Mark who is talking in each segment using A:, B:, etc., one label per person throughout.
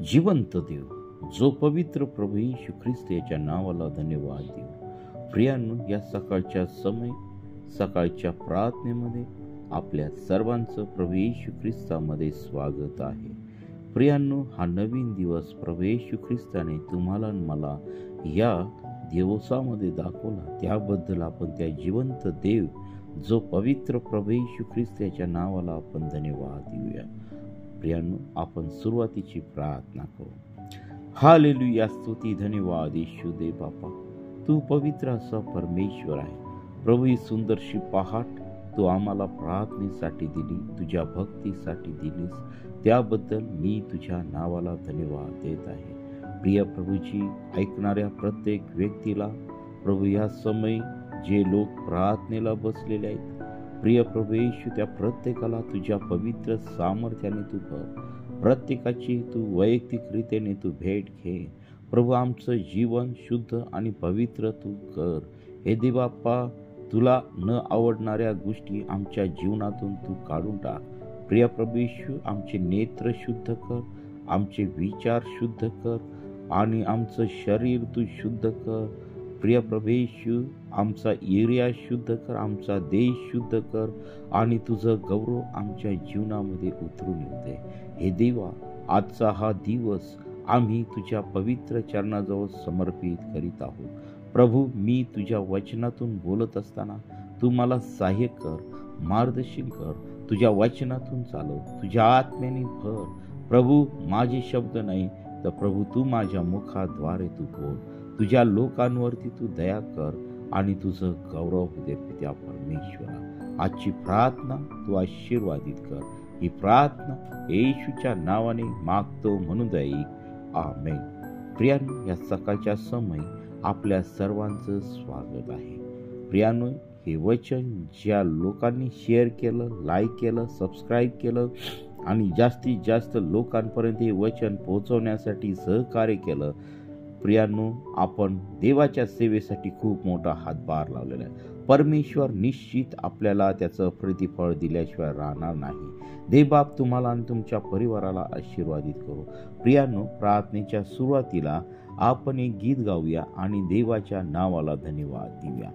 A: जिवंत देव, जो पवित्र प्रभू येशू ख्रिस्त याच्या नावाला धन्यवाद देऊ. प्रियांनो, या सकाळच्या प्रार्थनेमध्ये आपल्या सर्वांचं प्रभू येशू ख्रिस्तामध्ये स्वागत आहे. प्रियांनो, हा नवीन दिवस प्रभू येशू ख्रिस्ताने तुम्हाला आणि मला या दिवसामध्ये दाखवला, त्याबद्दल आपण त्या जिवंत देव, जो पवित्र प्रभू येशू ख्रिस्त याच्या नावाला आपण धन्यवाद देऊया. प्रियांनो, आपण सुरुवातीची प्रार्थना करू. हालेलुया, स्तुती, धन्यवाद येशू दे बापा. तू पवित्र असा परमेश्वर आहे प्रभू. ही सुंदरशी पहाट तू आम्हाला प्रार्थनेसाठी दिली, तुझ्या भक्तीसाठी दिलीस, त्याबद्दल मी तुझ्या नावाला धन्यवाद देत आहे. प्रिय प्रभूजी, ऐकणाऱ्या प्रत्येक व्यक्तीला प्रभू, या समय जे लोक प्रार्थनेला बसलेले आहेत, प्रिय प्रभू येशू, त्या प्रत्येकाला तुझ्या पवित्र सामर्थ्याने तू भर. प्रत्येकाची तू वैयक्तिकरीतीने तू भेट घे प्रभू. आमचं जीवन शुद्ध आणि पवित्र तू कर. हे देवबाप्पा, तुला न आवडणाऱ्या गोष्टी आमच्या जीवनातून तू काढून टाक. प्रिय प्रभू येशू, आमचे नेत्र शुद्ध कर, आमचे विचार शुद्ध कर आणि आमचं शरीर तू शुद्ध कर. प्रिय प्रभू येशू, आमचा एरिया शुद्ध कर, आमचा देश शुद्ध कर आणि तुझं गौरव आमच्या जीवनामध्ये उतरून येऊ दे. हे देवा, आजचा हा दिवस आम्ही तुझ्या पवित्र चरणाजवळ समर्पित करीत आहोत. प्रभू, मी तुझ्या वचनातून बोलत असताना तू मला सहाय्य कर, मार्गदर्शन कर. तुझ्या वचनातून चालव, तुझ्या आत्म्याने भर. प्रभू, माझे शब्द नाही तर प्रभू तू माझ्या मुखाद्वारे तू बोल. तुझ्या लोकांवरती तू दया कर आणि तुझं गौरव होऊ दे. पित्या परमेश्वरा, आजची प्रार्थना तू आशीर्वादित कर. ही प्रार्थना येशूच्या नावाने मागतो म्हणून दई, आमेन. प्रियांनो, या सकाळच्या समय आपल्या सर्वांचं स्वागत आहे. प्रियांनो, हे वचन ज्या लोकांनी शेअर केलं, लाईक केलं, सबस्क्राईब केलं आणि जास्तीत जास्त लोकांपर्यंत हे वचन पोहोचवण्यासाठी सहकार्य केलं, प्रियांनो, आपण देवाच्या सेवेसाठी खूप मोठा हातभार लावलेला आहे. परमेश्वर निश्चित आपल्याला त्याचं प्रतिफळ दिल्याशिवाय राहणार नाही. देवबाप तुम्हाला आणि तुमच्या परिवाराला आशीर्वादित करू. प्रियांनो, प्रार्थनेच्या सुरुवातीला आपण एक गीत गाऊया आणि देवाच्या नावाला धन्यवाद देऊया.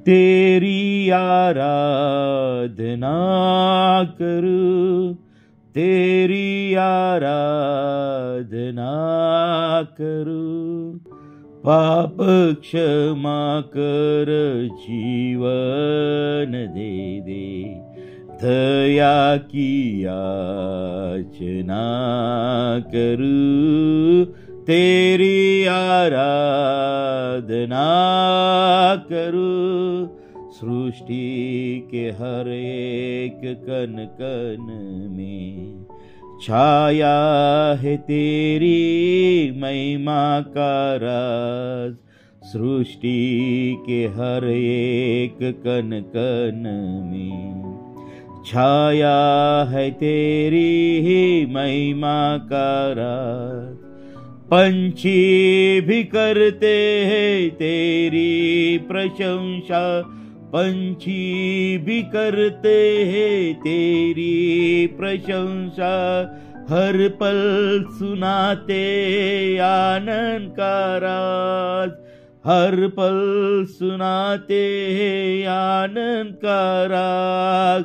A: तेरी आराधना करू, तेरी आराधना करू, पाप क्षमा कर, जीवन दे दे, दया की याचना करू, तेरी आराधना करू, सृष्टि के हर एक कण कण में छाया है तेरी महिमा का राज, सृष्टि के हर एक कण कण में छाया है तेरी महिमा का राज, पंछी भी करते हैं तेरी प्रशंसा, पंछी भी करते हैं तेरी प्रशंसा, हर पल सुनाते आनंद का राज, हर पल सुनाते आनंद का राग,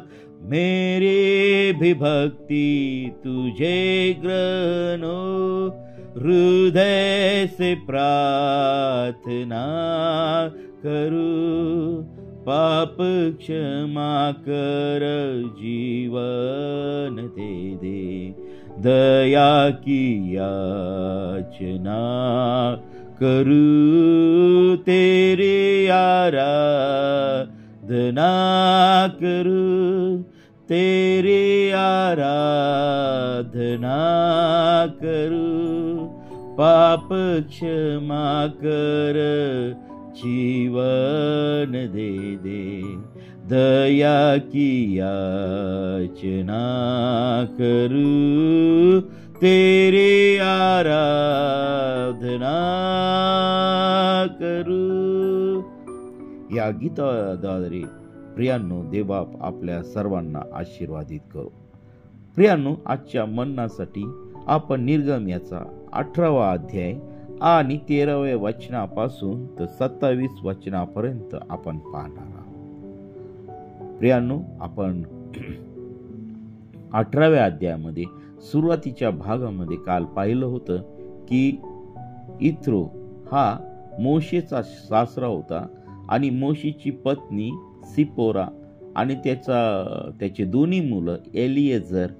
A: मेरी भी भक्ति तुझे ग्रहणो, हृदय से प्रार्थना करूं, पाप क्षमा कर, जीवन दे दे, दया की याचना करूं, तेरी आराधना करूं, तेरी आराधना करूं, पाप क्षमा कर, जीवन दे दे, दया की याचना करूं, तेरी आराधना करूं. या गीताद्वारे प्रियांनो, देवबाप आपल्या सर्वांना आशीर्वादित करो. प्रियांनो, आजच्या मननासाठी आपण निर्गम याचा 18वा अध्याय आणि 13व्या वचनापासून तर 27 वचनापर्यंत आपण पाहणार आहोत. प्रियांनो, आपण 18व्या अध्यायामध्ये सुरुवातीच्या भागामध्ये काल पाहिलं होतं की इत्रो हा मोशेचा सासरा होता आणि मोशेची पत्नी सिपोरा आणि त्याचे दोन्ही मुलं एलिएझर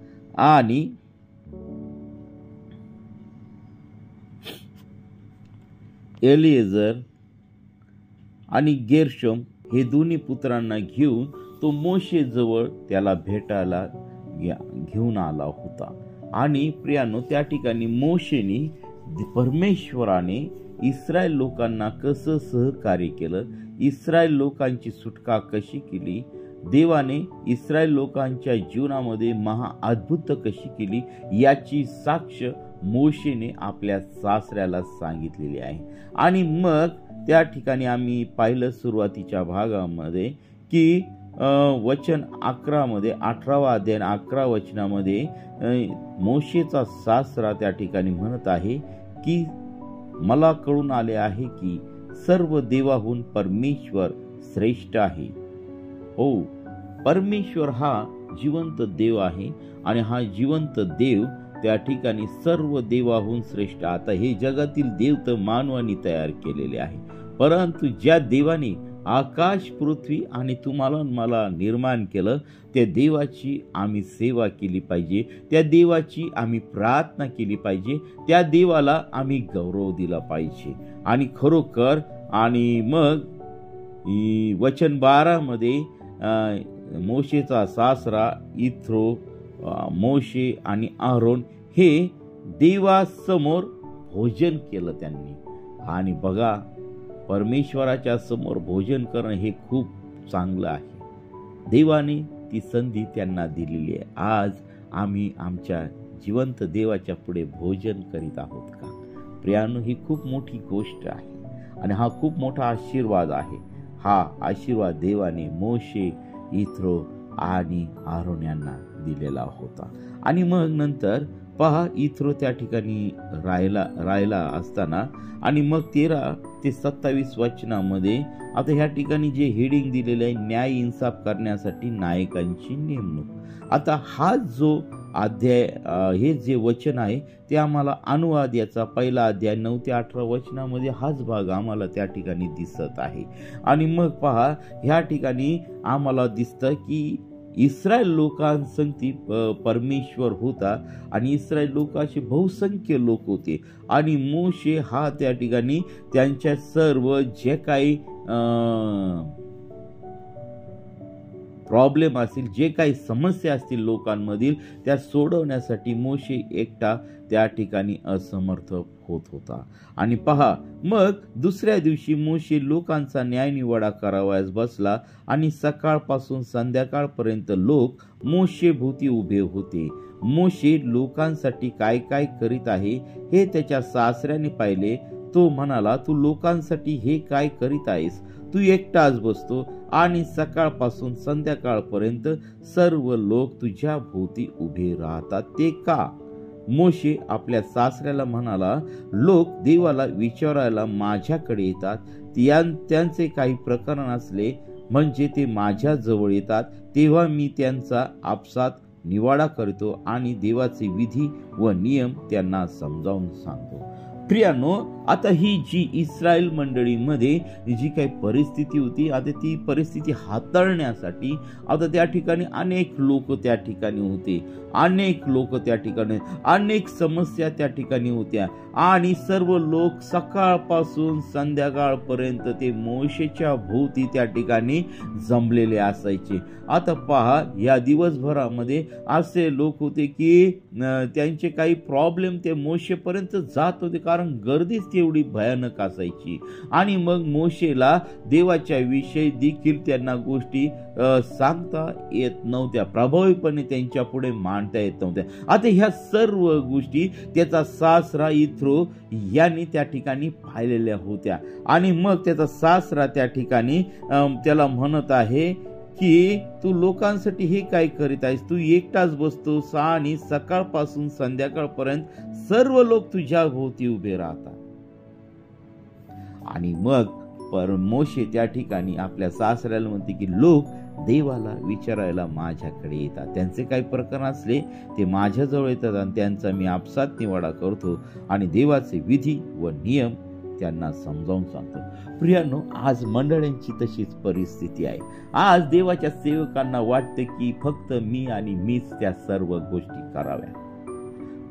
A: आणि गेर्शोम हे दोन्ही पुत्रांना घेऊन तो मोशे जवळ त्याला भेटायला घेऊन आला होता. आणि प्रियांनो, त्या ठिकाणी मोशेने परमेश्वराने इस्रायल लोकांना कसं सहकार्य केलं, इस्रायल लोकांची सुटका कशी केली, देवाने इस्रायल लोकांच्या जीवनामध्ये महाअद्भुत कशी केली याची साक्ष मोशेने आपल्या सासऱ्याला सांगितलेली आहे. आणि मग त्या ठिकाणी आम्ही पाहिलं सुरुवातीच्या भागामध्ये की वचन 11 मध्ये 18वा अध्याय 11 वचनामध्ये मोशेचा सासरा त्या ठिकाणी म्हणत आहे की मला कळून आले आहे की सर्व देवाहून परमेश्वर श्रेष्ठ आहे. हो, परमेश्वर हा जिवंत देव आहे आणि हा जिवंत देव त्या ठिकाणी सर्व देवाहून श्रेष्ठ. आता हे जगातील देव तर मानवाने तयार केलेले आहे, परंतु ज्या देवाने आकाश पृथ्वी आणि तुम्हाला मला निर्माण केलं त्या देवाची आम्ही सेवा केली पाहिजे, त्या देवाची आम्ही प्रार्थना केली पाहिजे, त्या देवाला आम्ही गौरव दिला पाहिजे. आणि खरोखर आणि मग वचन 12 मध्ये मोशेचा सासरा इत्रो, मोशे आणि आरोन हे देवासमोर भोजन केलं त्यांनी. आणि बघा, परमेश्वराच्या समोर भोजन करणं हे खूप चांगलं आहे. देवाने ती संधी त्यांना दिलेली आहे. आज आम्ही आमच्या जिवंत देवाच्या पुढे भोजन करीत आहोत का? प्रियांनो, ही खूप मोठी गोष्ट आहे आणि हा खूप मोठा आशीर्वाद आहे. हा आशीर्वाद देवाने मोशे, इत्रो आणि आरोन यांना दिलेला होता. आणि मग नंतर पहा, इत्रो त्या ठिकाणी राहिला असताना आणि मग 13 ते 27 वचनामध्ये आता ह्या ठिकाणी जे हेडिंग दिलेलं आहे, न्याय इन्साफ करण्यासाठी नायकांची नेमणूक. आता हा जो अध्याय, हे जे वचन आहे ते आम्हाला अनुवाद याचा पहिला अध्याय 9 ते 18 वचनामध्ये हाच भाग आम्हाला त्या ठिकाणी दिसत आहे. आणि मग पहा, ह्या ठिकाणी आम्हाला दिसतं की इस्रायल लोकांसंगती परमेश्वर होता आणि इस्रायल लोकांचे बहुसंख्य लोक होते. आणि मोशे हा त्या ठिकाणी त्यांच्या सर्व जे काही प्रॉब्लेम असतील, जे काही समस्या असतील लोकांमधील, त्या सोडवण्यासाठी मोशे एकटा त्या ठिकाणी असमर्थ होत होता. आणि पहा, मग दुसऱ्या दिवशी मोशे लोकांचा न्यायनिवाडा करावयास बसला आणि सकाळपासून संध्याकाळपर्यंत लोक मोशे भोवती उभे होते. मोशे लोकांसाठी काय काय करीत आहे हे त्याच्या सासऱ्याने पाहिले. तो म्हणाला, तू लोकांसाठी हे काय करीत आहेस? तू एकटाच बसतो आणि सकाळपासून संध्याकाळपर्यंत सर्व लोक तुझ्या भोवती उभे राहतात, ते का? मोशे आपल्या सासऱ्याला म्हणाला, लोक देवाला विचारायला माझ्याकडे येतात, त्यांचे काही प्रकरण असले म्हणजे ते माझ्या जवळ येतात, तेव्हा मी त्यांचा आपसात निवाडा करतो आणि देवाचे विधी व नियम त्यांना समजावून सांगतो. प्रियांनो, आता ही जी इस्रायल मंडळीमध्ये जी काही परिस्थिती होती, आता ती परिस्थिती हाताळण्यासाठी आता त्या ठिकाणी अनेक लोक त्या ठिकाणी होते, अनेक लोक त्या ठिकाणी, अनेक समस्या त्या ठिकाणी होत्या आणि सर्व लोक सकाळपासून संध्याकाळपर्यंत ते मोशेच्या भोवती त्या ठिकाणी जमलेले असायचे. आता पहा, या दिवसभरामध्ये असे लोक होते की त्यांचे काही प्रॉब्लेम ते मोशेपर्यंत जात होते, कारण गर्दीच तेवढी भयानक असायची. आणि मग मोशेला देवाच्या विषयी देखील त्यांना गोष्टी सांगता येत नव्हत्या, प्रभावीपणे त्यांच्या पुढे मांडता येत नव्हत्या. आता ह्या सर्व गोष्टी त्याचा सासरा इत्रो यांनी त्या ठिकाणी पाहिलेल्या होत्या. आणि मग त्याचा सासरा त्या ठिकाणी त्याला म्हणत आहे की तू लोकांसाठी हे काय करीत आहेस? तू एकटाच बसतोस आणि सकाळपासून संध्याकाळपर्यंत सर्व लोक तुझ्या भोवती उभे राहतात. आणि मग मोशे त्या ठिकाणी आपल्या सासऱ्याला म्हणते की लोक देवाला विचारायला माझ्याकडे येतात. त्यांचे काही प्रकरण असले ते माझ्याजवळ येतात आणि त्यांचा मी आपसात निवाडा करतो आणि देवाचे विधी व नियम त्यांना समजावून सांगतो. प्रियांनो, आज मंडळींची तशीच परिस्थिती आहे. आज देवाच्या सेवकांना वाटतं की फक्त मी आणि मीच त्या सर्व गोष्टी कराव्या.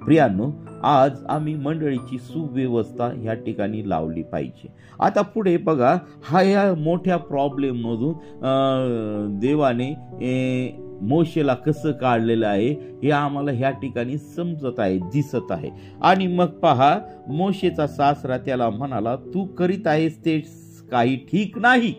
A: प्रियांनो, आज आम्ही मंडळीची सुव्यवस्था ह्या ठिकाणी लावली पाहिजे. आता पुढे बघा, या मोठ्या प्रॉब्लेम मधून देवाने मोशेला कसं काढलेलं आहे हे आम्हाला ह्या ठिकाणी समजत आहे, दिसत आहे. आणि मग पहा, मोशेचा सासरा त्याला म्हणाला, तू करीत आहेस ते काही ठीक नाही.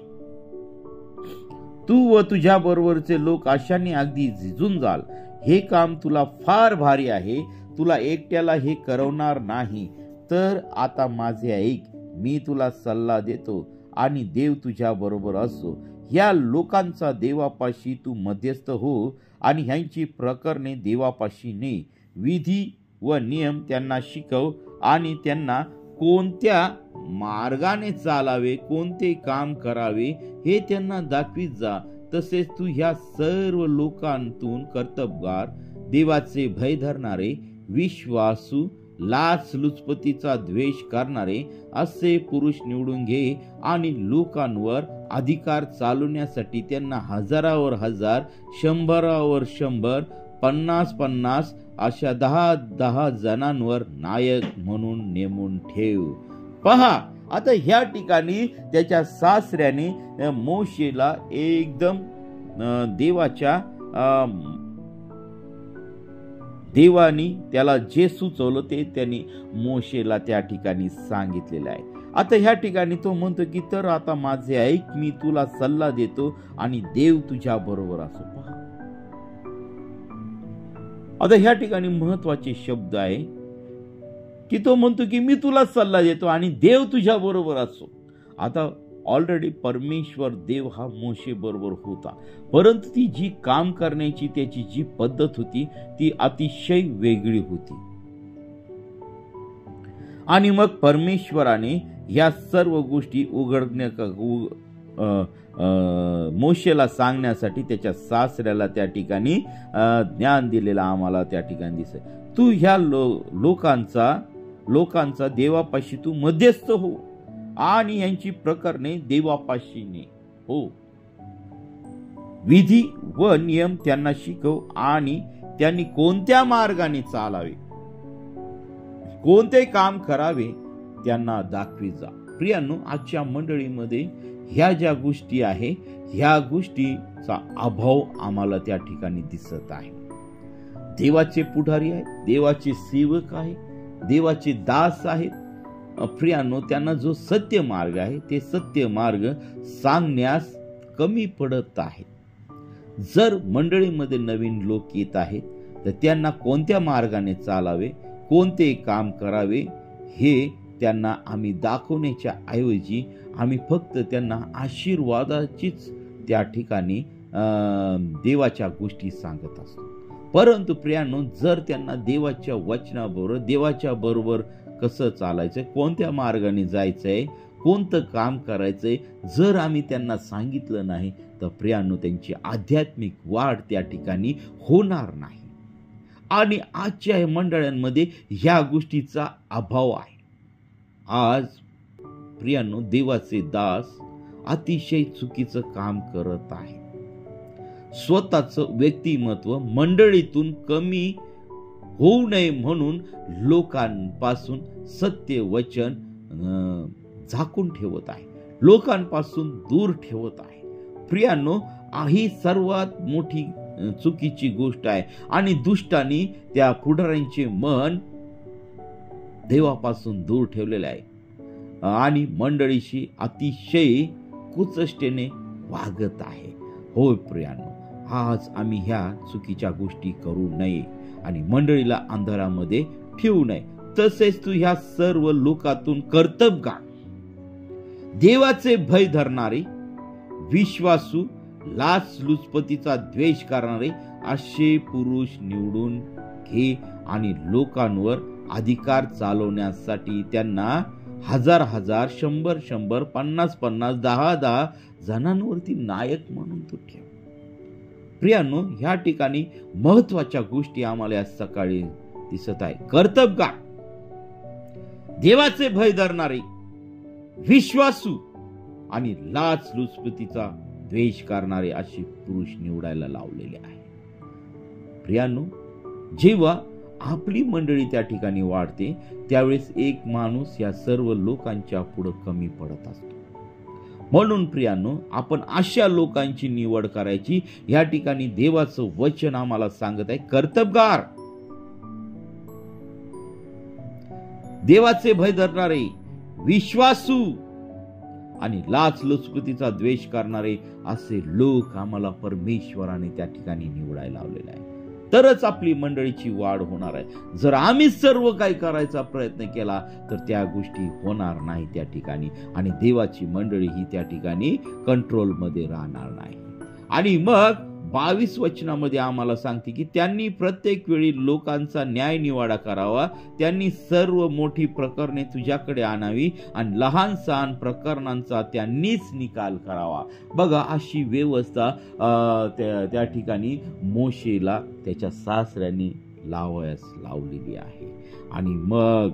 A: तू व तुझ्या बरोबरचे लोक अशाने अगदी झिजून जाल. हे काम तुला फार भारी आहे. तुला एकट्याला हे करवणार नाही. तर आता माझे ऐक, मी तुला सल्ला देतो आणि देव तुझ्या बरोबर असो. या लोकांचा देवापाशी तू मध्यस्थ हो आणि ह्यांची प्रकरणे देवापाशी ने. विधी व नियम त्यांना शिकव आणि त्यांना कोणत्या मार्गाने चालावे, कोणते काम करावे हे त्यांना दाखवीत जा. तसेच तू ह्या सर्व लोकांतून कर्तबगार, देवाचे भय धरणारे, विश्वासू, लाचलुचपतीचा द्वेष करणारे असे पुरुष निवडून घे आणि लोकांवर अधिकार चालवण्यासाठी त्यांना 1000वर 1000, 100वर 100, 50-50 अशा 10-10 जणांवर नायक म्हणून नेमून ठेव. पहा, आता ह्या ठिकाणी त्याच्या सासऱ्याने मोशेला एकदम देवानी त्याला जे सुचवलं ते त्यांनी मोशेला त्या ठिकाणी सांगितलेलं आहे. आता ह्या ठिकाणी तो म्हणतो की तर आता माझे ऐक, मी तुला सल्ला देतो आणि देव तुझ्या बरोबर असो. पहा, आता ह्या ठिकाणी महत्वाचे शब्द आहे की तो म्हणतो की मी तुला सल्ला देतो आणि देव तुझ्या बरोबर असो. आता ऑलरेडी परमेश्वर देव हा मोशे बरोबर होता, परंतु ती जी काम करण्याची त्याची जी पद्धत होती ती अतिशय वेगळी होती. आणि मग परमेश्वराने या सर्व गोष्टी मोशेला सांगण्यासाठी त्याच्या सासऱ्याला त्या ठिकाणी ज्ञान दिलेला आम्हाला त्या ठिकाणी दिसत. तू ह्या लोकांचा देवापाशी तू मध्यस्थ हो आणि यांची प्रकरणे देवापाशी ने हो. विधी व नियम त्यांना शिकव आणि त्यांनी कोणत्या मार्गाने चालावे, कोणते काम करावे त्यांना दाखवी जा. प्रियांनो, आजच्या मंडळीमध्ये ह्या ज्या गोष्टी आहे ह्या गोष्टीचा अभाव आम्हाला त्या ठिकाणी दिसत आहे. देवाचे पुढारी आहेत, देवाचे सेवक आहेत, देवाचे दास आहेत. प्रियांनो, त्यांना जो सत्य मार्ग आहे ते सत्य मार्ग सांगण्यास कमी पडत आहे. जर मंडळीमध्ये नवीन लोक येत आहेत तर त्यांना कोणत्या मार्गाने चालावे, कोणते काम करावे हे त्यांना आम्ही दाखवण्याच्या ऐवजी आम्ही फक्त त्यांना आशीर्वादाचीच त्या ठिकाणी देवाच्या गोष्टी सांगत असतो. परंतु प्रियांनो, जर त्यांना देवाच्या वचनाबरोबर, देवाच्या बरोबर कसं चालायचंय, कोणत्या मार्गाने जायचंय, कोणतं काम करायचंय जर आम्ही त्यांना सांगितलं नाही तर प्रियांनो त्यांची आध्यात्मिक वाढ त्या ठिकाणी होणार नाही. आणि आजच्या मंडळांमध्ये ह्या गोष्टीचा अभाव आहे. आज प्रियांनो, देवाचे दास अतिशय चुकीचं काम करत आहे. स्वतःचं व्यक्तिमत्व मंडळीतून कमी होऊ नये म्हणून लोकांपासून सत्य वचन झाकून ठेवत आहे, लोकांपासून दूर ठेवत आहे. प्रियांनो, ही सर्वात मोठी चुकीची गोष्ट आहे. आणि दुष्टांनी त्या पुढाऱ्यांचे मन देवापासून दूर ठेवलेले आहे आणि मंडळीशी अतिशय कुचष्टेने वागत आहे. होय प्रियांनो, आज आम्ही ह्या चुकीच्या गोष्टी करू नये आणि मंडळीला अंधारामध्ये ठेवू नये. तसेच तू ह्या सर्व लोकातून कर्तबगार, देवाचे भय धरणारे, विश्वासू, लाचलुचपतीचा द्वेष करणारे असे पुरुष निवडून घे आणि लोकांवर अधिकार चालवण्यासाठी त्यांना 1000, 100, 50, 10 जणांवरती नायक म्हणून तो ठेव. प्रियांनो, ह्या ठिकाणी महत्वाच्या गोष्टी आम्हाला आज सकाळी दिसत आहे. कर्तबगार, देवाचे भय धरणारे, विश्वासू आणि लाचलुचपतीचा द्वेष करणारे असे पुरुष निवडायला लावलेले आहे. प्रियांनो, जेव्हा आपली मंडळी त्या ठिकाणी वाढते त्यावेळेस एक माणूस या सर्व लोकांच्या पुढे कमी पडत असतो. म्हणून प्रियांनो, आपण अशा लोकांची निवड करायची. या ठिकाणी देवाचं वचन आम्हाला सांगत आहे, कर्तबगार, देवाचे भय धरणारे, विश्वासू आणि लाचलुचपतीचा द्वेष करणारे असे लोक आम्हाला परमेश्वराने त्या ठिकाणी निवडायला लावलेले आहे. तरच आपली मंडळीची वाढ होणार आहे. जर आम्ही सर्व काही करायचा प्रयत्न केला तर त्या गोष्टी होणार नाही त्या ठिकाणी, आणि देवाची मंडळी ही त्या ठिकाणी कंट्रोलमध्ये राहणार नाही. आणि मग 22 वचनामध्ये आम्हाला सांगते की त्यांनी प्रत्येक वेळी लोकांचा न्याय निवाडा करावा, त्यांनी सर्व मोठी प्रकरणे तुझ्याकडे आणावी आणि लहान सहान प्रकरणांचा त्यांनीच निकाल करावा. बघा, अशी व्यवस्था त्या ठिकाणी मोशेला त्याच्या सासऱ्यांनी लावायस लावलेली आहे. आणि मग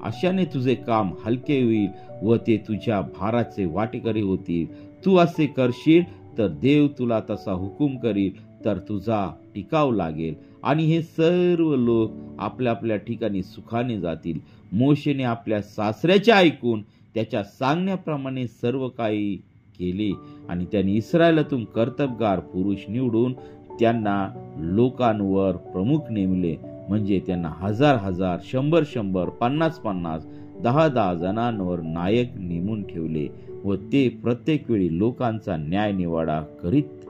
A: अशाने तुझे काम हलके होईल व ते तुझ्या भाराचे वाटेकरी होतील. तू असे करशील तर देव तुला तसा हुकूम करील तर तुझा टिकाव लागेल आणि हे सर्व लोक आपल्या आपल्या ठिकाणी सुखाने जातील. मोशेने आपल्या सासऱ्याचे ऐकून त्याच्या सांगण्याप्रमाणे सर्व काही केले आणि त्यांनी इस्रायलातून कर्तबगार पुरुष निवडून त्यांना लोकांवर प्रमुख नेमले. म्हणजे त्यांना 1000, 100, 50, 10 जणांवर नायक नेमून ठेवले व ते प्रत्येक वेळी लोकांचा न्याय निवाडा करीत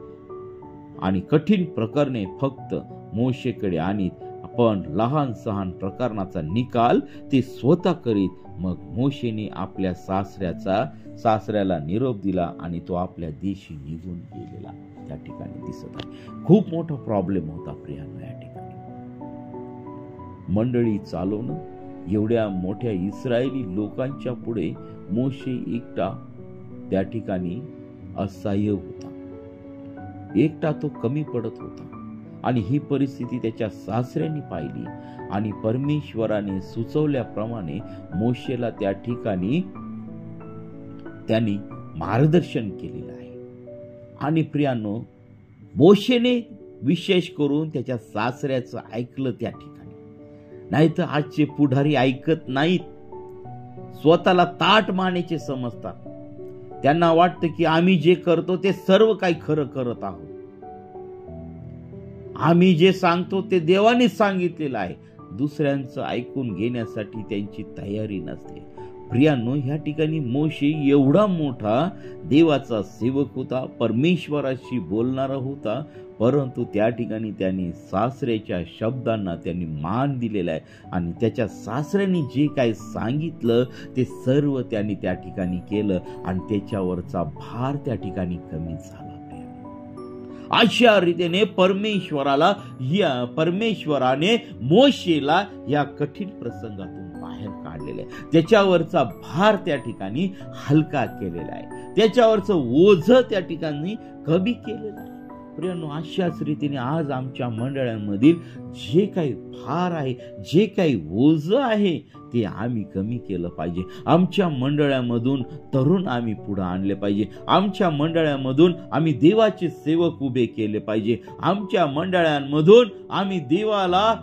A: आणि कठीण प्रकरणे फक्त मोशेकडे आणीत, पण लहान सहान प्रकरणाचा निकाल ते स्वतः करीत. मग मोशेने आपल्या सासऱ्याला निरोप दिला आणि तो आपल्या देशी निघून गेलेला त्या ठिकाणी दिसत आहे. खूप मोठा प्रॉब्लेम होता प्रियांनो या ठिकाणी. मंडळी चालवणं, एवढ्या मोठ्या इस्रायली लोकांच्या पुढे मोशे एकटा त्या ठिकाणी असहाय्य होता. एकटा तो कमी पडत होता आणि ही परिस्थिती त्याच्या सासऱ्यांनी पाहिली आणि परमेश्वराने सुचवल्याप्रमाणे मोशेला त्या ठिकाणी त्यांनी मार्गदर्शन केलेलं आहे. आणि प्रियांनो, मोशेने विशेष करून त्याच्या सासऱ्याचं ऐकलं त्या ठिकाणी. नाहीतर आजचे पुढारी ऐकत नाहीत, स्वतःला ताठ मानेचे समजतात. त्यांना वाटतं की आम्ही जे करतो ते सर्व काही खरं करत आहोत, आम्ही जे सांगतो ते देवाने सांगितलेलं आहे. दुसऱ्यांचं ऐकून घेण्यासाठी त्यांची तयारी नसते. प्रियांनो, ह्या ठिकाणी मोशे एवढा मोठा देवाचा सेवक होता, परमेश्वराशी बोलणारा होता, परंतु त्या ठिकाणी त्यांनी सासऱ्याच्या शब्दांना त्यांनी मान दिलेला आहे आणि त्याच्या सासऱ्यांनी जे काही सांगितलं ते सर्व त्यांनी त्या ठिकाणी केलं आणि त्याच्यावरचा भार त्या ठिकाणी कमी झाला. अशा रीतीने परमेश्वराने मोशेला या कठीण प्रसंगातून बाहेर काढलेलं आहे. त्याच्यावरचा भार त्या ठिकाणी हलका केलेला आहे, त्याच्यावरचं ओझ त्या ठिकाणी कमी केलेलं आहे. प्रियांनो, अशाच रीतीने आज आमच्या मंडळांमधील जे काही भार आहे, जे काही ओझ आहे ते आम्ही कमी केलं पाहिजे. आमच्या मंडळामधून तरुण आम्ही पुढे आणले पाहिजे. आमच्या मंडळामधून आम्ही देवाचे सेवक उभे केले पाहिजे. आमच्या मंडळांमधून आम्ही देवाला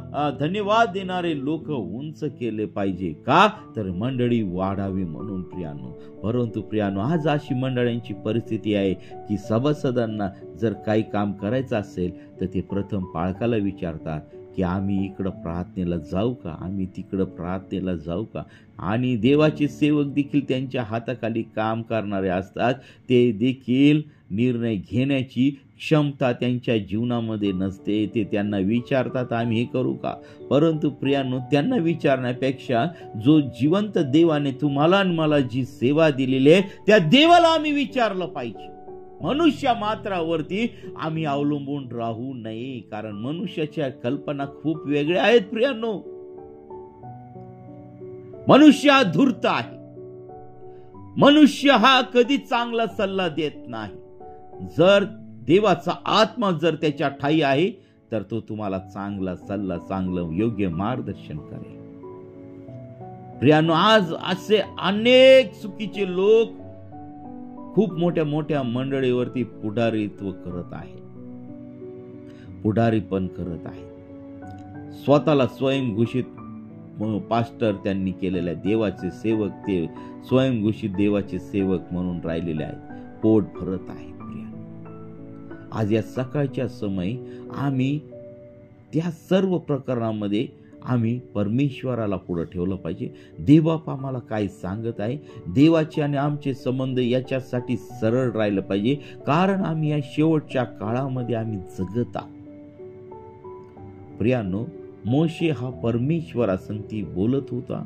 A: धन्यवाद देणारे लोक उंच केले पाहिजे. का तर मंडळी वाढावी म्हणून प्रियांनो. परंतु प्रियांनो, आज अशी मंडळांची परिस्थिती आहे की सभासदांना जर काही काम करायचं असेल तर ते प्रथम पालकाला विचारतात की आम्ही इकडं प्रार्थनेला जाऊ का, आम्ही तिकडं प्रार्थनेला जाऊ का. आणि देवाचे सेवक देखील त्यांच्या हाताखाली काम करणारे असतात, ते देखील निर्णय घेण्याची क्षमता त्यांच्या जीवनामध्ये नसते. ते त्यांना विचारतात आम्ही हे करू का. परंतु प्रियांनो, त्यांना विचारण्यापेक्षा जो जिवंत देवाने तुम्हाला आणि मला जी सेवा दिलेली आहे त्या देवाला आम्ही विचारलं पाहिजे. मनुष्य मात्रावरती आम्ही अवलंबून राहू नये, कारण मनुष्याच्या कल्पना खूप वेगळ्या आहेत प्रियांनो. मनुष्य हा धूर्त आहे. मनुष्य हा कधी चांगला सल्ला देत नाही. जर देवाचा आत्मा जर त्याच्या ठाई आहे तर तो तुम्हाला चांगला सल्ला, चांगलं योग्य मार्गदर्शन करेल. प्रियांनो, आज असे अनेक चुकीचे लोक खूप मोठ्या मोठ्या मंडळीवरती पुढारीत्व करत आहे, पुढारी पण करत आहे. स्वतःला स्वयंघोषित पास्टर त्यांनी केलेल्या देवाचे सेवक, ते स्वयंघोषित देवाचे सेवक म्हणून राहिलेले आहेत. पोट भरत आहे. आज या सकाळच्या समय आम्ही त्या सर्व प्रकरणामध्ये आम्ही परमेश्वराला पुढे ठेवलं पाहिजे. देवबाप आम्हाला काय सांगत आहे, देवाचे आणि आमचे संबंध याच्यासाठी सरळ राहिलं पाहिजे, कारण आम्ही या शेवटच्या काळामध्ये आम्ही जगत आहोत. प्रियांनो, मोशे हा परमेश्वरासंगती बोलत होता,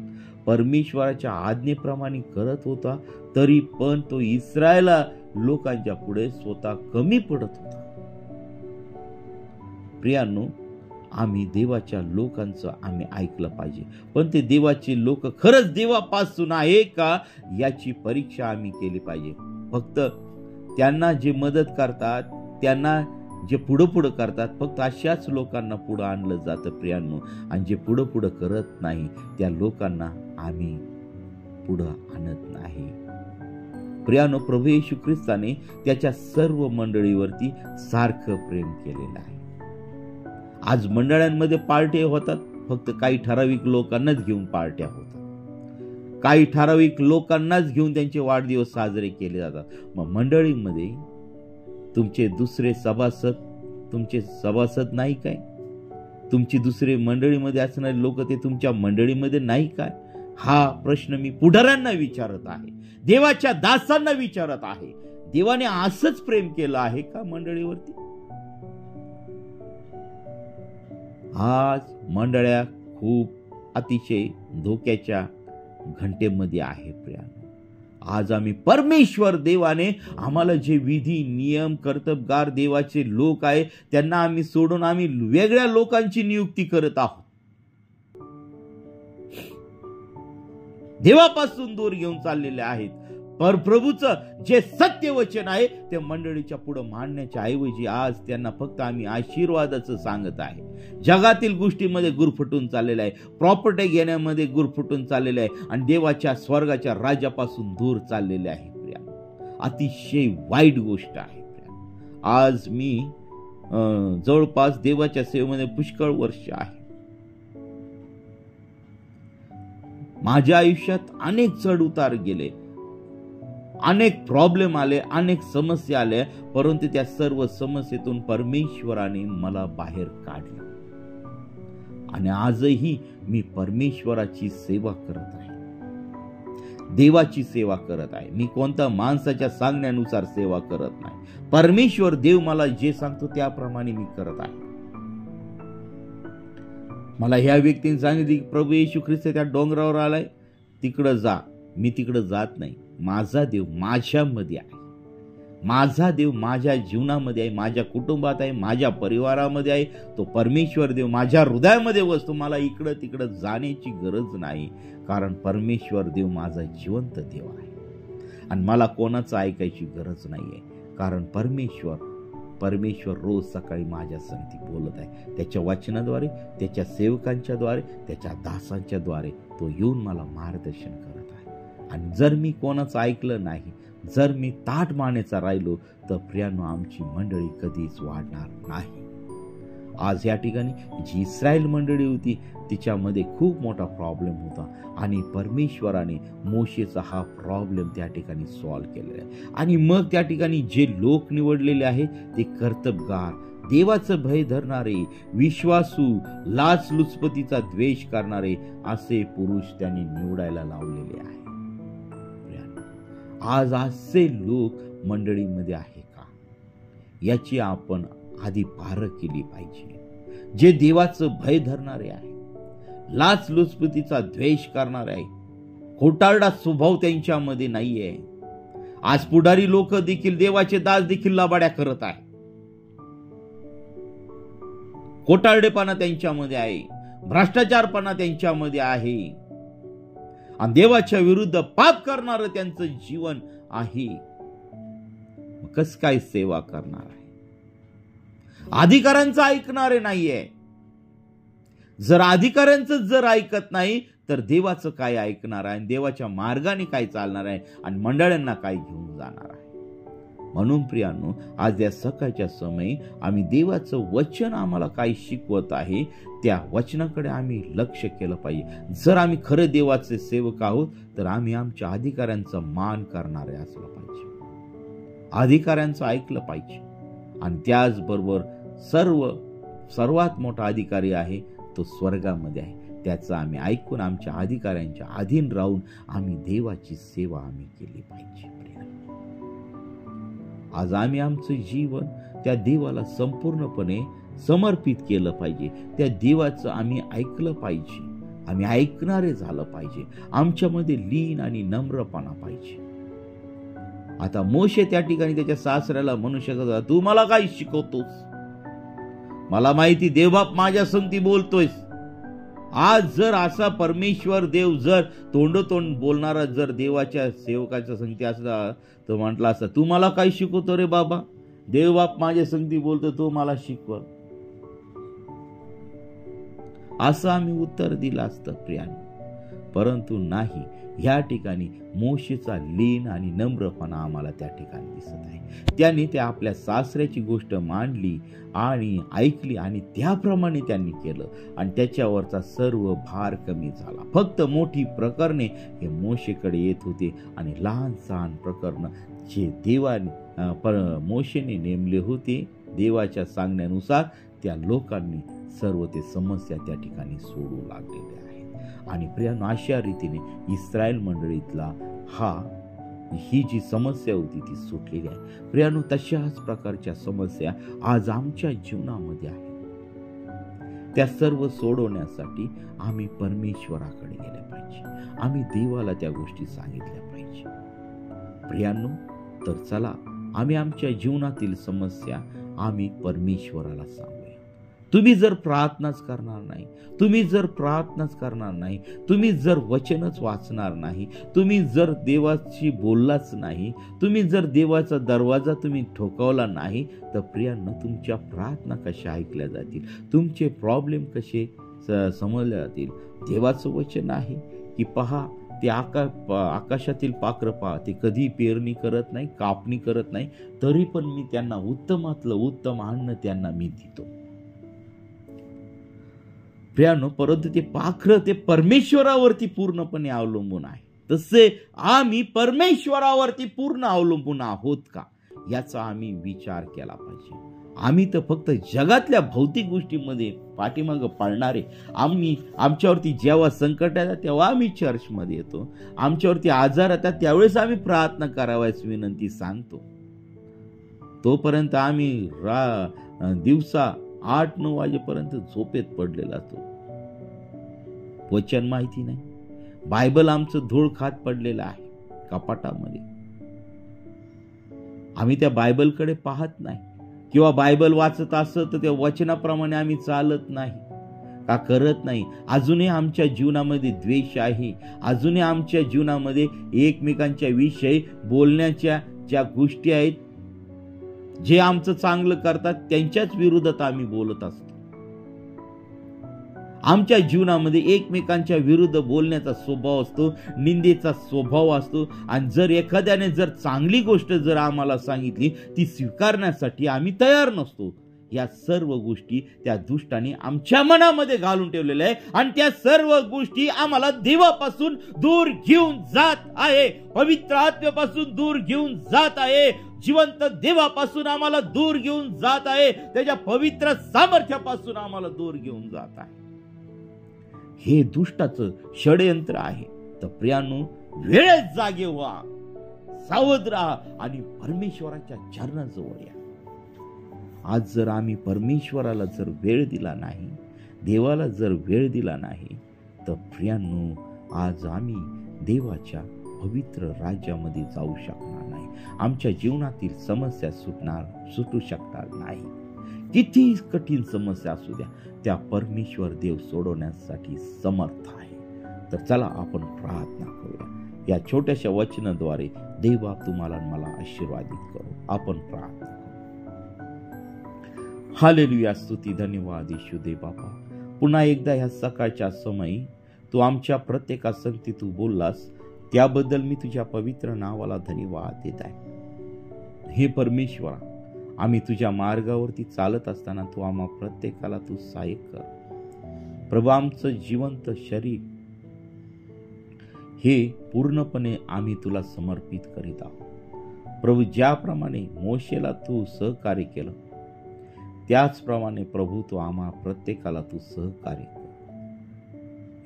A: परमेश्वराच्या आज्ञेप्रमाणे करत होता, तरी पण तो इस्रायल लोकांच्या पुढे स्वतः कमी पडत होता. प्रियांनो, आम्ही देवाच्या लोकांचं आम्ही ऐकलं पाहिजे, पण ते देवाचे लोक खरंच देवापासून आहे का याची परीक्षा आम्ही केली पाहिजे. फक्त त्यांना जे मदत करतात, त्यांना जे पुढं करतात, फक्त अशाच लोकांना पुढं आणलं जातं प्रियांनो. आणि जे पुढं करत नाही त्या लोकांना आम्ही पुढं आणत नाही. प्रियांनो, प्रभू येशू ख्रिस्ताने त्याच्या सर्व मंडळीवरती सारखं प्रेम केलेलं आहे. आज मंडळांमध्ये पार्टी होतात, फक्त काही ठराविक लोकांनाच घेऊन पार्ट्या होतात, काही ठराविक लोकांनाच घेऊन त्यांचे वाढदिवस साजरे केले जातात. मग मंडळीमध्ये तुमचे दुसरे सभासद, तुमचे सभासद नाही काय? तुमची दुसरे मंडळीमध्ये असणारे लोक ते तुमच्या मंडळीमध्ये नाही काय? हा प्रश्न मी पुढाऱ्यांना विचारत आहे, देवाच्या दासांना विचारत आहे. देवाने असंच प्रेम केलं आहे का मंडळीवरती? आज मंडळ्या खूप अतिशय धोक्याच्या घंटेमध्ये आहे प्रियांनो. आज आम्ही परमेश्वर देवाने आम्हाला जे विधी नियम कर्तबगार देवाचे लोक आहे त्यांना आम्ही सोडून आम्ही वेगळ्या लोकांची नियुक्ती करत आहोत. देवापासून दूर घेऊन चाललेले आहेत. पर प्रभूचं जे सत्य वचन आहे ते मंडळीच्या पुढे मांडण्याच्या ऐवजी आज त्यांना फक्त आम्ही आशीर्वादाचं सांगत आहे. जगातील गोष्टीमध्ये गुरफटून चाललेलं आहे, प्रॉपर्टी घेण्यामध्ये गुरफटून चाललेलं आहे आणि देवाच्या स्वर्गाच्या राज्यापासून दूर चाललेले आहे. अतिशय वाईट गोष्ट आहे. आज मी जवळपास देवाच्या सेवेमध्ये पुष्कळ वर्ष आहे. माझ्या आयुष्यात अनेक चढ उतार गेले, अनेक प्रॉब्लेम आले, अनेक समस्या आल्या, परंतु त्या सर्व समस्येतून परमेश्वराने मला बाहेर काढलं आणि आजही मी परमेश्वराची सेवा करत आहे, देवाची सेवा करत आहे. मी कोणत्या माणसाच्या सांगण्यानुसार सेवा करत नाही. परमेश्वर देव मला जे सांगतो त्याप्रमाणे मी करत आहे. मला ह्या व्यक्तीने सांगितले की प्रभू येशू ख्रिस्त त्या डोंगरावर आलाय, तिकडं जा. मी तिकडं जात नाही. माझा देव माझ्यामध्ये आहे, माझा देव माझ्या जीवनामध्ये आहे, माझ्या कुटुंबात आहे, माझ्या परिवारामध्ये आहे. तो परमेश्वर देव माझ्या हृदयामध्ये वसतो. मला इकडं तिकडं जाण्याची गरज नाही, कारण परमेश्वर देव माझा जिवंत देव आहे आणि मला कोणाचं ऐकायची गरज नाही आहे, कारण परमेश्वर रोज सकाळी माझ्या संगती बोलत आहे. त्याच्या वचनाद्वारे, त्याच्या सेवकांच्या द्वारे, त्याच्या दासांच्या द्वारे तो येऊन मला मार्गदर्शन करत आहे. आणि जर मी कोणाचं ऐकलं नाही, जर मी ताठ मानेचा राहिलो, तर प्रियांनो आमची मंडळी कधीच वाढणार नाही. आज या ठिकाणी जी इस्रायल मंडळी होती तिच्यामध्ये खूप मोठा प्रॉब्लेम होता आणि परमेश्वराने मोशेचा हा प्रॉब्लेम त्या ठिकाणी सॉल्व्ह केलेला आहे. आणि मग त्या ठिकाणी जे लोक निवडलेले आहेत ते कर्तबगार, देवाचं भय धरणारे, विश्वासू, लाचलुचपतीचा द्वेष करणारे असे पुरुष त्यांनी निवडायला लावलेले आहे. आज असे लोक मंडळीमध्ये आहे का याची आपण आधी पारख केली पाहिजे. जे देवाचं भय धरणारे आहे, लाचलुचपतीचा द्वेष करणारे आहे, खोटारडा स्वभाव त्यांच्यामध्ये नाहीये, आज पुढारी लोक देखील, देवाचे दास देखील लबाड्या करत आहे. खोटारडेपणा त्यांच्यामध्ये आहे, भ्रष्टाचारपणा त्यांच्यामध्ये आहे आणि देवाच्या विरुद्ध पाप करणारं त्यांचं जीवन आहे. कस काय सेवा करणार आहे? अधिकाऱ्यांचं ऐकणारे नाहीये. जर अधिकाऱ्यांचं जर ऐकत नाही तर देवाचं काय ऐकणार आहे? देवाच्या मार्गाने काय चालणार आहे? आणि मंडळांना काय घेऊन जाणार आहे? म्हणून प्रियांनो, आज या सकाळच्या समयी आम्ही देवाचं वचन आम्हाला काय शिकवत आहे त्या वचनाकडे आम्ही लक्ष केलं पाहिजे. जर आम्ही खरं देवाचे सेवक आहोत तर आम्ही आमच्या अधिकाऱ्यांचा मान करणारे असलं पाहिजे, अधिकाऱ्यांचं ऐकलं पाहिजे. आणि त्याचबरोबर सर्वात मोठा अधिकारी आहे तो स्वर्गामध्ये आहे, त्याचं आम्ही ऐकून आमच्या अधिकाऱ्यांच्या अधीन राहून आम्ही देवाची सेवा आम्ही केली पाहिजे. आज आम्ही आमचं जीवन त्या देवाला संपूर्णपणे समर्पित केलं पाहिजे. त्या देवाचं आम्ही ऐकलं पाहिजे, आम्ही ऐकणारे झालं पाहिजे. आमच्यामध्ये लीन आणि नम्रपणा पाहिजे. आता मोशे त्या ठिकाणी त्याच्या सासऱ्याला म्हणू शकत होता, तू मला काय शिकवतोस? मला माहिती देवबाप माझ्या संगती बोलतोयस. आज जर असा परमेश्वर देव जर तोंडोतोंड बोलणारा जर देवाच्या सेवकाच्या संगती असला तर म्हटला असता, तू मला काय शिकवतो रे बाबा? देवबाप माझ्या संगती बोलतो, तो मला शिकव, असं आम्ही उत्तर दिलं असतं प्रियांनो. परंतु नाही, ह्या ठिकाणी मोशेचा लीन आणि नम्रपणा आम्हाला त्या ठिकाणी दिसत आहे. त्याने त्या आपल्या सासऱ्याची गोष्ट मांडली आणि ऐकली आणि त्याप्रमाणे त्यांनी केलं आणि त्याच्यावरचा सर्व भार कमी झाला. फक्त मोठी प्रकरणे हे मोशेकडे येत होते आणि लहान सहान प्रकरण जे देवाने मोशेने नेमले होते देवाच्या सांगण्यानुसार त्या लोकांनी सर्व ते समस्या त्या ठिकाणी सोडू लागलेले आहेत. आणि प्रियांनो, अशा रीतीने इस्रायल मंडळीतला ही जी समस्या होती ती सुटलेली आहे. प्रियांनो, तशाच प्रकारच्या समस्या आज आमच्या जीवनामध्ये आहेत. त्या सर्व सोडवण्यासाठी आम्ही परमेश्वराकडे गेले पाहिजे, आम्ही देवाला त्या गोष्टी सांगितल्या पाहिजे. प्रियांनो, तर चला आम्ही आमच्या जीवनातील समस्या आम्ही परमेश्वराला सांगूया. तुम्ही जर प्रार्थनाच करणार नाही, तुम्ही जर वचनच वाचणार नाही, तुम्ही जर देवाशी बोललाच नाही, तुम्ही जर देवाचा दरवाजा तुम्ही ठोकावला नाही, तर प्रियांनो, तुमच्या प्रार्थना कशा ऐकल्या जातील? तुमचे प्रॉब्लेम कसे समजले जातील? देवाचं वचन आहे की पहा, ते आकाशातील पाखरं पहा, ते कधी पेरणी करत नाही, कापणी करत नाही, तरी पण मी त्यांना उत्तमातलं उत्तम अन्न त्यांना मी देतो. प्रियांनो, परंतु ते पाखरं ते परमेश्वरावरती पूर्णपणे अवलंबून आहे. तसे आम्ही परमेश्वरावरती पूर्ण अवलंबून आहोत का, याचा आम्ही विचार केला पाहिजे. आम्ही तर फक्त जगातल्या भौतिक गोष्टीमध्ये पाठीमागं पळणारे. आमच्यावरती जेव्हा संकट येतात तेव्हा आम्ही चर्चमध्ये येतो, आमच्यावरती आजार येतात त्यावेळेस आम्ही प्रार्थना करावयास विनंती सांगतो. तोपर्यंत आम्ही दिवसा 8-9 वाजेपर्यंत झोपेत पडलेला असतो. वचन माहिती नाही, बायबल आमचं धूळ खात पडलेलं आहे कपाटामध्ये. आम्ही त्या बायबलकडे पाहत नाही, किंवा बायबल वाचत असत तर त्या वचनाप्रमाणे आम्ही चालत नाही का, करत नाही. अजूनही आमच्या जीवनामध्ये द्वेष आहे, अजूनही आमच्या जीवनामध्ये एकमेकांच्या विषयी बोलण्याच्या ज्या गोष्टी आहेत, जे आमचं चांगलं करतात त्यांच्याच विरोधात आम्ही बोलत असतो. आमच्या जीवनामध्ये एकमेकांच्या विरुद्ध बोलण्याचा स्वभाव असतो, निंदेचा स्वभाव असतो. आणि जर एखाद्याने जर चांगली गोष्ट जर आम्हाला सांगितली ती स्वीकारण्यासाठी आम्ही तयार नसतो. या सर्व गोष्टी त्या दुष्टाने आमच्या मनामध्ये घालून ठेवलेल्या आहे आणि त्या सर्व गोष्टी आम्हाला देवापासून दूर घेऊन जात आहे, पवित्र आत्म्यापासून दूर घेऊन जात आहे, जिवंत देवापासून आम्हाला दूर घेऊन जात आहे, त्याच्या पवित्र सामर्थ्यापासून आम्हाला दूर घेऊन जात आहे. हे दुष्टाचं षडयंत्र आहे. तर प्रियांनो, वेळेत जागे व्हा, सावध राहा आणि परमेश्वराच्या चरणाजवळ या. आज जर आम्ही परमेश्वराला जर वेळ दिला नाही, देवाला जर वेळ दिला नाही, तर प्रियांनो, आज आम्ही देवाच्या पवित्र राज्यामध्ये जाऊ शकणार नाही. आमच्या जीवनातील समस्या सुटू शकणार नाही. किती कठीण समस्या असू द्या, त्या परमेश्वर देव सोडवण्यासाठी समर्थ आहे. तर चला आपण प्रार्थना करूया. या छोट्याशा वचनाद्वारे देव तुम्हाला मला आशीर्वादित करू. आपण प्रार्थना करू. हालेलुया, स्तुती, धन्यवाद येशू दे बाबा. पुन्हा एकदा ह्या सकाळच्या समयी तू आमच्या प्रत्येकासंगती तू बोललास, त्याबद्दल मी तुझ्या पवित्र नावाला धन्यवाद देत आहे. हे परमेश्वरा, आम्ही तुझ्या मार्गावरती चालत असताना तू आम्हा प्रत्येकाला तू सहाय्य कर. प्रभू, आमचं जिवंत शरीर हे पूर्णपणे आम्ही तुला समर्पित करीत आहोत. प्रभू, ज्याप्रमाणे मोशेला तू सहकार्य केलं, त्याचप्रमाणे प्रभू तू आम्हा प्रत्येकाला तू सहकार्य कर.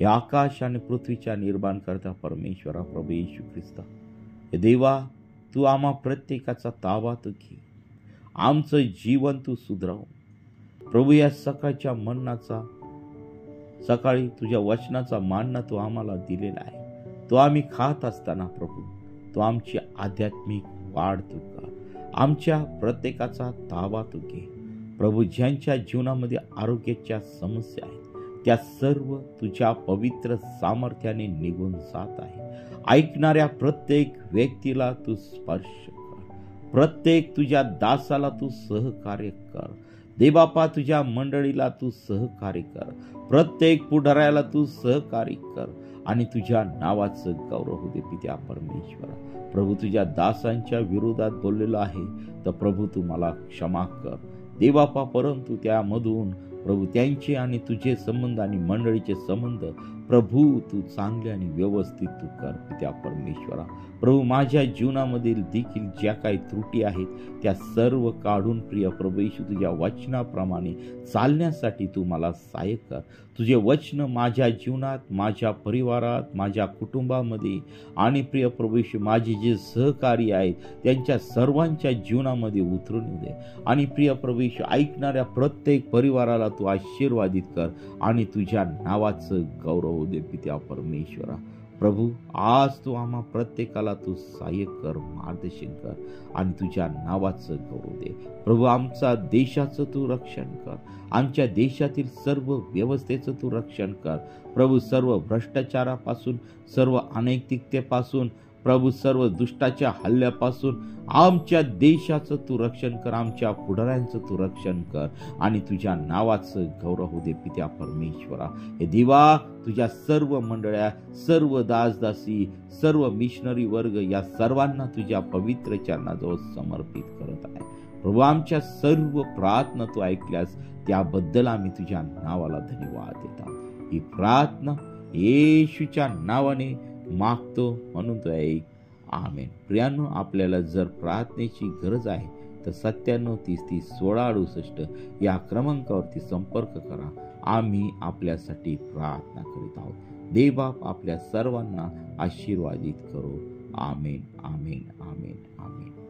A: या आकाश आणि पृथ्वीच्या निर्माण करता परमेश्वरा प्रभू येशू ख्रिस्ता, हे देवा, तू आम्हा प्रत्येकाचा ताबा तू घे. आमचं जीवन तू सुधरव. प्रभू, या सकाळच्या मन्नाचा, सकाळी तुझ्या वचनाचा मानना तू आम्हाला दिलेला आहे. तो आम्ही खात असताना प्रभू तो आमची आध्यात्मिक वाढ तू कर. आमच्या प्रत्येकाचा ताबा तू घे. प्रभू, ज्यांच्या जीवनामध्ये आरोग्याच्या समस्या आहेत, त्या सर्व तुझ्या पवित्र सामर्थ्याने निघून जात आहे. ऐकणाऱ्या प्रत्येक व्यक्तीला तू स्पर्श कर. प्रत्येक तुझ्या दासाला तू सहकार्य कर. देबापा, तुझ्या मंडळीला तू सहकार्य कर. प्रत्येक पुढाऱ्याला तू सहकार्य कर आणि तुझ्या नावाचं गौरव होऊ दे पित्या परमेश्वरा. प्रभू, तुझ्या दासांच्या विरोधात बोललेलं आहे तर प्रभू तू मला क्षमा कर देवापा. परंतु त्यामधून प्रभू त्यांचे आणि तुझे संबंध आणि मंडळीचे संबंध प्रभू तू चांगले आणि व्यवस्थित तू कर पित्या परमेश्वरा. प्रभू, माझ्या जीवनामधील देखील ज्या काही त्रुटी आहेत त्या सर्व काढून प्रिय प्रभू येशू तुझ्या वचनाप्रमाणे चालण्यासाठी तू मला सहाय्य कर. तुझे वचन माझ्या जीवनात, माझ्या परिवारात, माझ्या कुटुंबामध्ये आणि प्रिय प्रभू येशू माझे जे सहकारी आहेत त्यांच्या सर्वांच्या जीवनामध्ये उतरून येऊ दे. आणि प्रिय प्रभू येशू ऐकणाऱ्या प्रत्येक परिवाराला तू आशीर्वादित कर आणि तुझ्या नावाचं गौरव होऊ दे पित्या परमेश्वरा. प्रभू, आज तू आम्हा प्रत्येकाला तू सहाय्य कर, मार्गदर्शन कर आणि तुझ्या नावाचं गौरव दे. प्रभू, आमच्या देशाचं तू रक्षण कर. आमच्या देशातील सर्व व्यवस्थेचं तू रक्षण कर. प्रभू, सर्व भ्रष्टाचारापासून, सर्व अनैतिकतेपासून, प्रभू सर्व दुष्टाच्या हल्ल्यापासून आमच्या देशाचं तू रक्षण कर. आमच्या पुढाऱ्यांचं तू रक्षण कर आणि तुझ्या नावाचं गौरव होऊ दे पित्या परमेश्वरा. हे देवा, तुझ्या सर्व मंडळ्या, सर्व दासदासी, सर्व मिशनरी वर्ग या सर्वांना तुझ्या पवित्र चरणाजवळ समर्पित करत आहे. प्रभू, आमच्या सर्व प्रार्थना तू ऐकल्यास त्याबद्दल आम्ही तुझ्या नावाला धन्यवाद देतो. ही प्रार्थना येशूच्या नावाने मागतो म्हणून तो ऐक. आमेन. प्रियांनो, आपल्याला जर प्रार्थनेची गरज आहे तर 97 30 30 16 68 या क्रमांकावरती संपर्क करा. आम्ही आपल्यासाठी प्रार्थना करीत आहोत. देवबाप आपल्या सर्वांना आशीर्वादित करो. आमेन, आमेन, आमेन, आमेन.